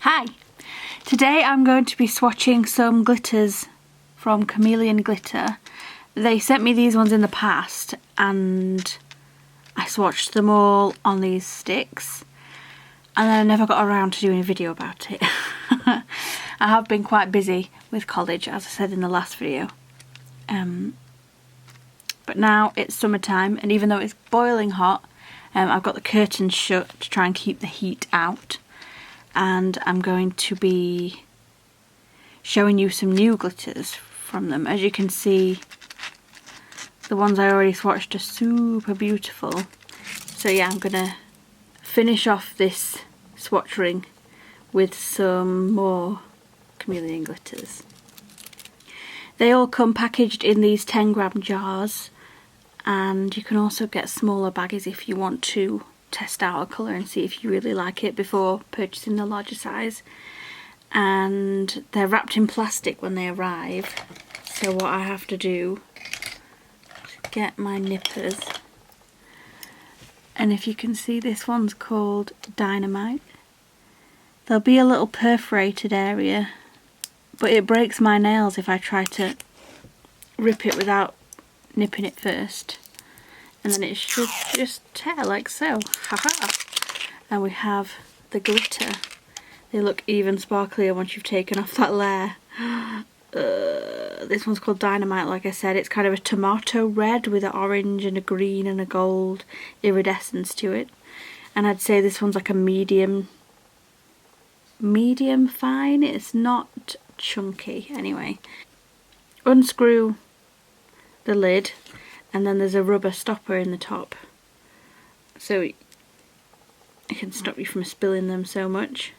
Hi! Today I'm going to be swatching some glitters from Chameleon Glitter. They sent me these ones in the past and I swatched them all on these sticks and then I never got around to doing a video about it. I have been quite busy with college, as I said in the last video. But now it's summertime and even though it's boiling hot, I've got the curtains shut to try and keep the heat out. And I'm going to be showing you some new glitters from them. As you can see, the ones I already swatched are super beautiful. So yeah, I'm gonna finish off this swatch ring with some more Chameleon Glitters. They all come packaged in these 10-gram jars, and you can also get smaller baggies if you want to test out a colour and see if you really like it before purchasing the larger size. And they're wrapped in plastic when they arrive, so what I have to do is get my nippers, and if you can see, this one's called Dynamite. There'll be a little perforated area, but it breaks my nails if I try to rip it without nipping it first. And then it should just tear like so. Haha! And we have the glitter. They look even sparklier once you've taken off that layer. This one's called Dynamite, like I said. It's kind of a tomato red with an orange and a green and a gold iridescence to it. And I'd say this one's like a medium fine. It's not chunky. Anyway, unscrew the lid. And then there's a rubber stopper in the top, so it can stop you from spilling them so much.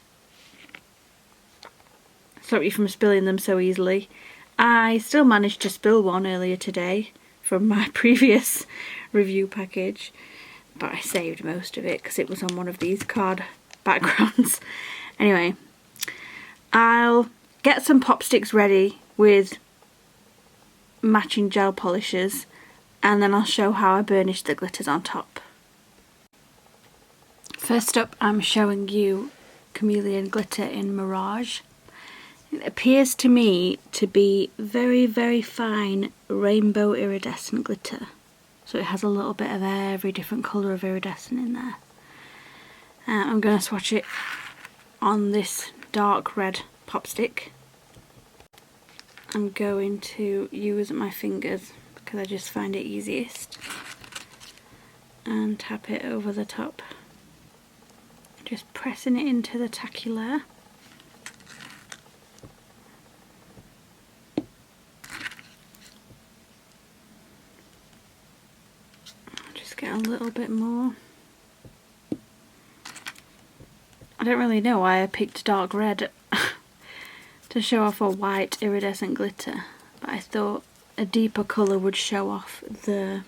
Stop you from spilling them so easily. I still managed to spill one earlier today from my previous review package, but I saved most of it because it was on one of these card backgrounds. Anyway, I'll get some pop sticks ready with matching gel polishers, and then I'll show how I burnish the glitters on top. First up, I'm showing you Chameleon Glitter in Mirage. It appears to me to be very, very fine rainbow iridescent glitter. So it has a little bit of every different colour of iridescent in there. I'm going to swatch it on this dark red pop stick. I'm going to use my fingers because I just find it easiest, and tap it over the top, just pressing it into the tacky layer. Just get a little bit more. I don't really know why I picked dark red to show off a white iridescent glitter, but I thought a deeper colour would show off the,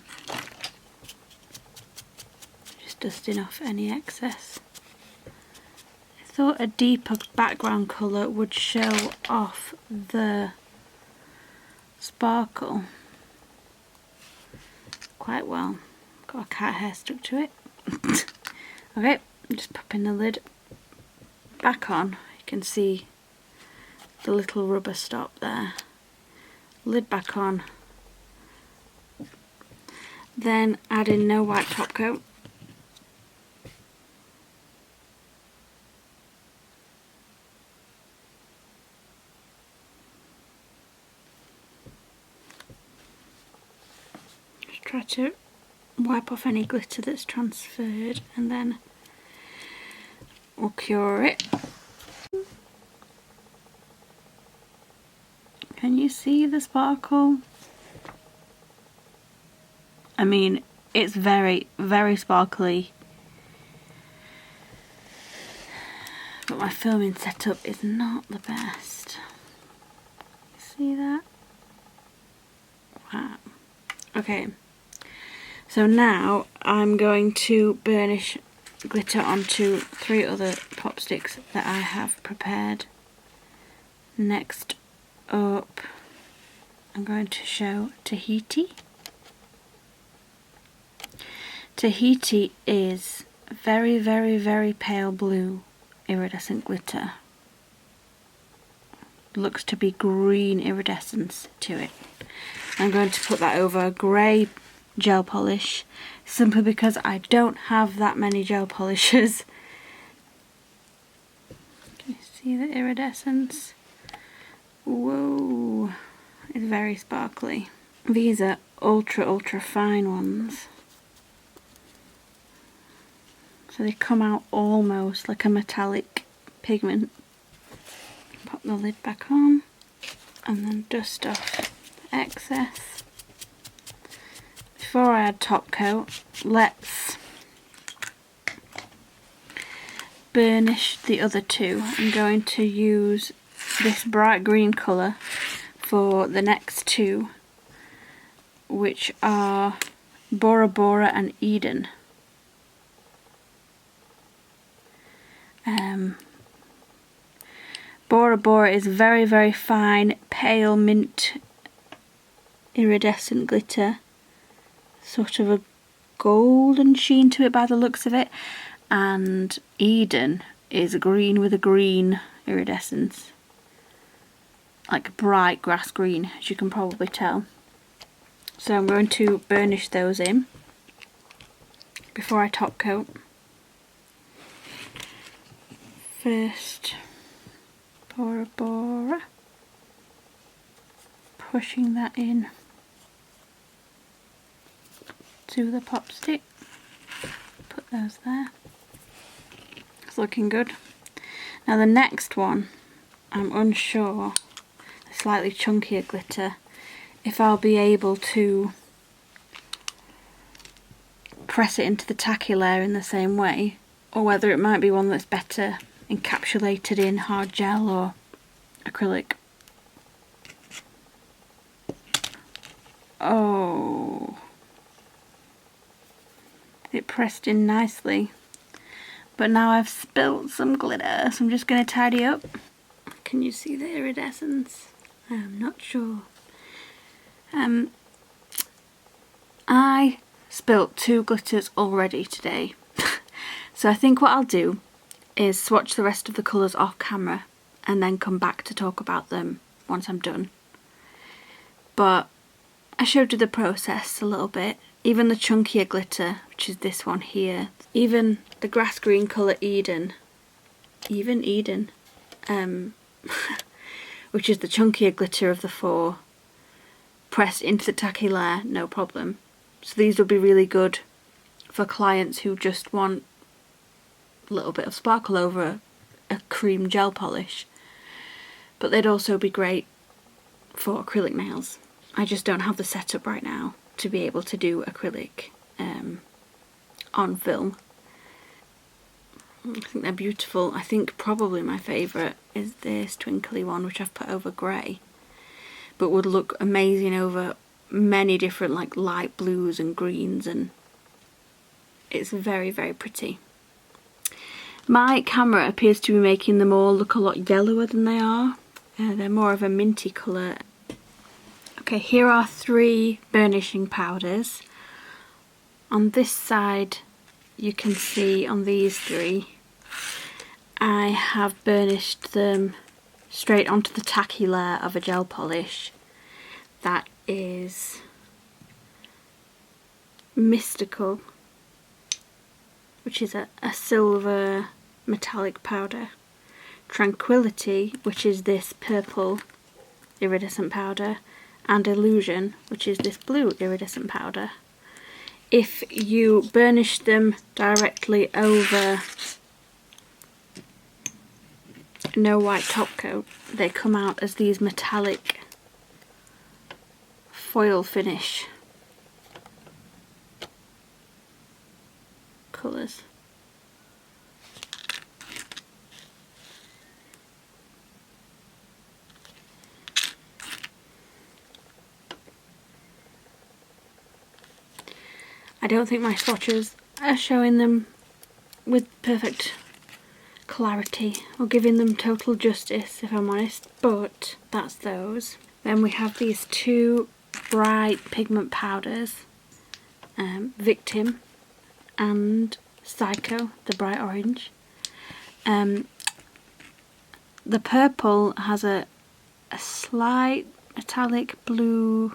just dusting off any excess. I thought a deeper background colour would show off the sparkle quite well. Got a cat hair stuck to it. Okay, I'm just popping the lid back on. You can see the little rubber stop there. Lid back on, then add in no white top coat. Just try to wipe off any glitter that's transferred and then we'll cure it. Can you see the sparkle? I mean, it's very, very sparkly, but my filming setup is not the best. See that? Wow. Okay, so now I'm going to burnish glitter onto 3 other pop sticks that I have prepared. Next up, I'm going to show Tahiti. Tahiti is very, very, very pale blue iridescent glitter. looks to be green iridescence to it. I'm going to put that over a grey gel polish, simply because I don't have that many gel polishes. Can you see the iridescence? Whoa, it's very sparkly. These are ultra fine ones. So they come out almost like a metallic pigment. Pop the lid back on and then dust off excess. Before I add top coat, let's burnish the other two. I'm going to use this bright green colour for the next two, which are Bora Bora and Eden. Bora Bora is very fine, pale mint iridescent glitter, sort of a golden sheen to it by the looks of it, and Eden is green with a green iridescence, like bright grass green, as you can probably tell. So I'm going to burnish those in before I top coat. First, Bora Bora, pushing that in to the pop stick. Put those there. It's looking good. Now the next one, I'm unsure, a slightly chunkier glitter, if I'll be able to press it into the tacky layer in the same way, or whether it might be one that's better encapsulated in hard gel or acrylic. Oh, it pressed in nicely, but now I've spilt some glitter, so I'm just going to tidy up. Can you see the iridescence? I'm not sure. I spilt 2 glitters already today, so I think what I'll do is swatch the rest of the colours off camera and then come back to talk about them once I'm done. But I showed you the process a little bit. Even the chunkier glitter, which is this one here, even the grass green colour Eden, which is the chunkier glitter of the 4, pressed into the tacky layer, no problem. So these will be really good for clients who just want a little bit of sparkle over a cream gel polish, but they'd also be great for acrylic nails. I just don't have the setup right now to be able to do acrylic on film. I think they're beautiful. I think probably my favourite is this twinkly one, which I've put over grey, but would look amazing over many different like light blues and greens, and it's very pretty. My camera appears to be making them all look a lot yellower than they are. They're more of a minty colour. Okay, here are 3 burnishing powders. On this side, you can see on these 3, I have burnished them straight onto the tacky layer of a gel polish. That is Mystical, which is a silver metallic powder. Tranquility, which is this purple iridescent powder, and Illusion, which is this blue iridescent powder. If you burnish them directly over no white top coat, they come out as these metallic foil finish colours. I don't think my swatches are showing them with perfect clarity or giving them total justice, if I'm honest, but that's those. Then we have these 2 bright pigment powders, Victim and Psycho, the bright orange. The purple has a a slight metallic blue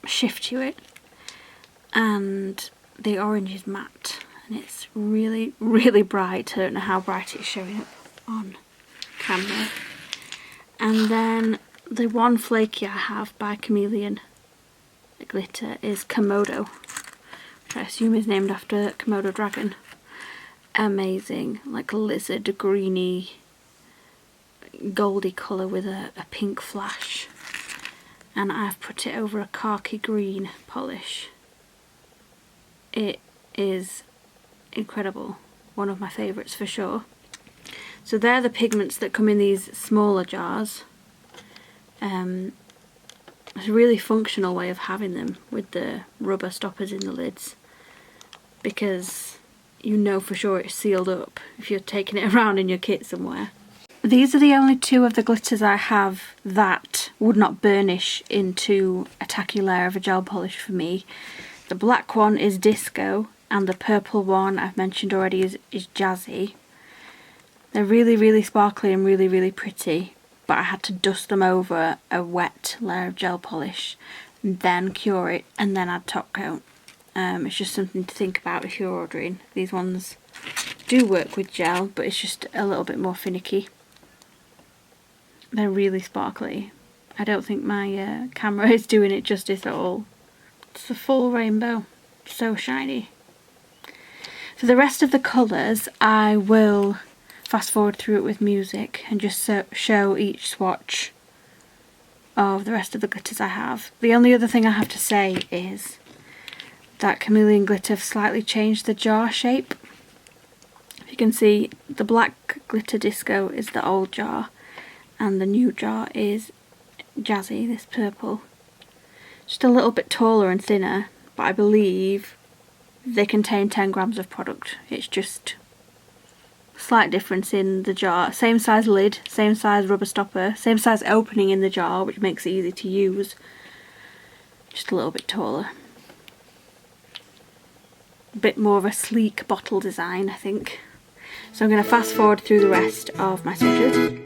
shift to it, and the orange is matte, and it's really, really bright. I don't know how bright it's showing up on camera. And then the one flaky I have by Chameleon Glitter is Komodo, which I assume is named after Komodo dragon. Amazing, like a lizard greeny goldy colour with a pink flash, and I've put it over a khaki green polish. It is incredible, one of my favourites for sure. So they're the pigments that come in these smaller jars. It's a really functional way of having them with the rubber stoppers in the lids, because you know for sure it's sealed up if you're taking it around in your kit somewhere. These are the only two of the glitters I have that would not burnish into a tacky layer of a gel polish for me. The black one is Disco, and the purple one I've mentioned already is Jazzy. They're really, really sparkly and really, really pretty, but I had to dust them over a wet layer of gel polish, then cure it, and then add top coat. It's just something to think about if you're ordering. These ones do work with gel, but it's just a little bit more finicky. They're really sparkly. I don't think my camera is doing it justice at all. It's a full rainbow. So shiny. For the rest of the colours, I will fast forward through it with music and just show each swatch of the rest of the glitters I have. The only other thing I have to say is that Chameleon Glitter have slightly changed the jar shape. If you can see, the black glitter Disco is the old jar, and the new jar is Jazzy, this purple. Just a little bit taller and thinner, but I believe they contain 10 grams of product. It's just a slight difference in the jar. Same size lid, same size rubber stopper, same size opening in the jar, which makes it easy to use. Just a little bit taller. A bit more of a sleek bottle design, I think. So I'm going to fast forward through the rest of my swatches.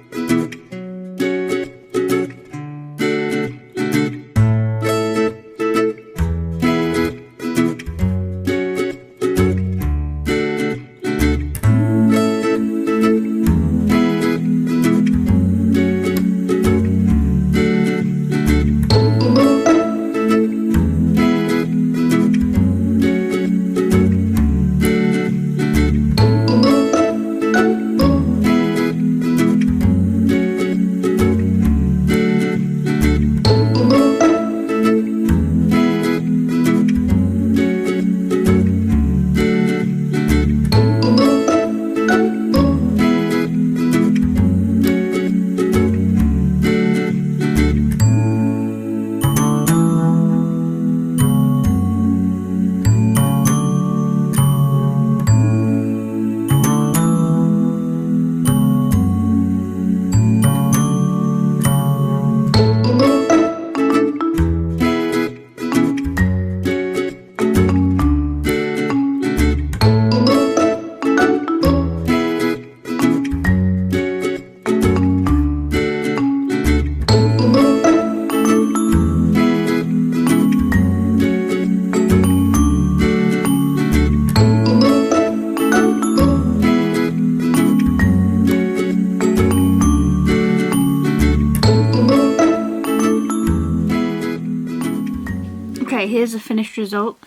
Okay, here's the finished result.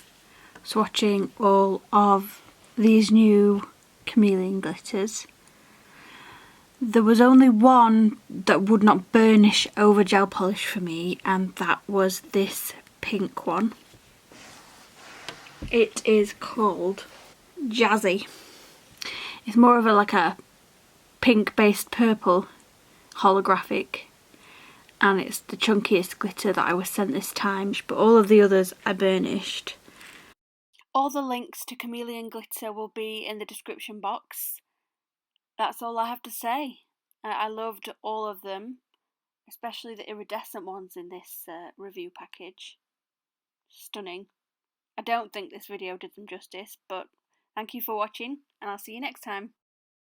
Swatching all of these new Chameleon Glitters. There was only one that would not burnish over gel polish for me, and that was this pink one. It is called Jazzy. It's more of a pink based purple holographic, and it's the chunkiest glitter that I was sent this time, but all of the others I burnished. All the links to Chameleon Glitter will be in the description box. That's all I have to say. I loved all of them, especially the iridescent ones in this review package. Stunning. I don't think this video did them justice, but thank you for watching, and I'll see you next time.